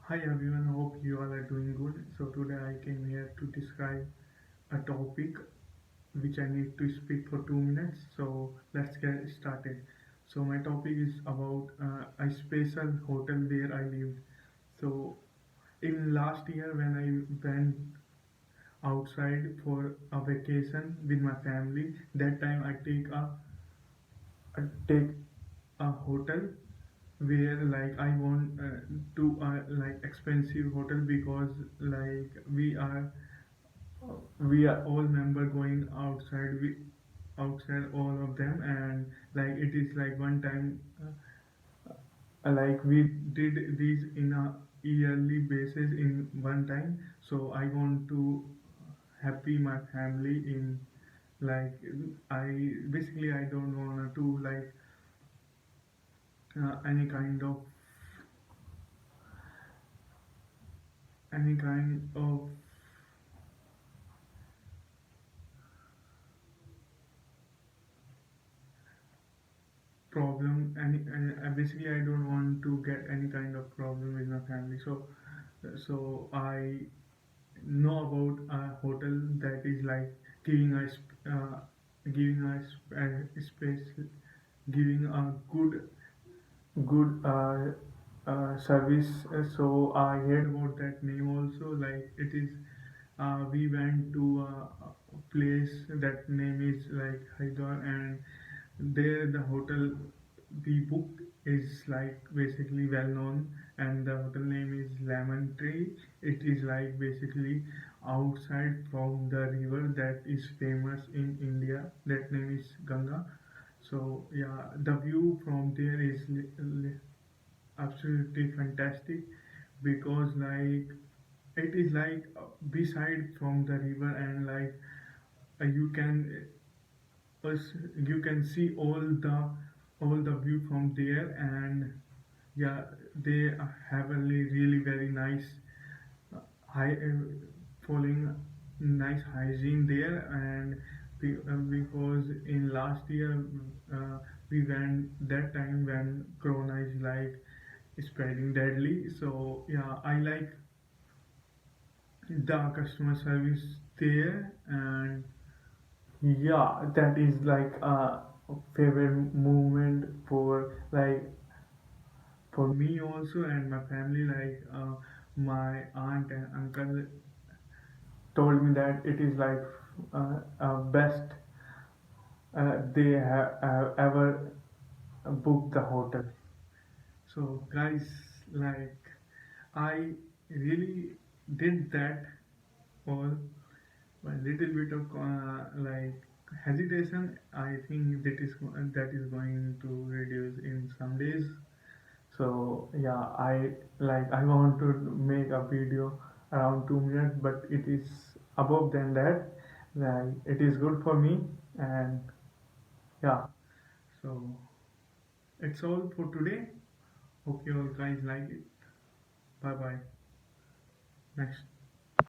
Hi everyone, hope you all are doing good. So today I came here to describe a topic which I need to speak for 2 minutes. So let's get started. So my topic is about a special hotel where I lived. So in last year when I went outside for a vacation with my family, that time I take a hotel where like I want to like expensive hotel because like we are all member going outside all of them, and like it is like one time like we did these in a yearly basis in one time. So I want to happy my family in like I basically I don't want to like any kind of any kind of problem, and basically I don't want to get any kind of problem with my family. So I know about a hotel that is like giving us giving us space, giving a good service. So I heard about that name also. Like it is, we went to a place that name is like Haidar, and there the hotel we booked is like basically well known, and the hotel name is Lemon Tree. It is like basically outside from the river that is famous in India. That name is Ganga. So yeah, the view from there is absolutely fantastic because like it is like beside from the river, and like you can you can see all the view from there. And yeah, they have a really very nice high following nice hygiene there. And because in last year we went that time when corona is like spreading deadly. So yeah, I like the customer service there. And yeah, that is like a favorite moment for me also and my family. Like my aunt and uncle told me that it is like best they have ever booked the hotel. So guys, like I really did that all. A little bit of like hesitation. I think that is going to reduce in some days. So yeah, I want to make a video around 2 minutes, but it is above than that. Like it is good for me. And yeah, so it's all for today. Hope you all guys like it. Bye bye. Next.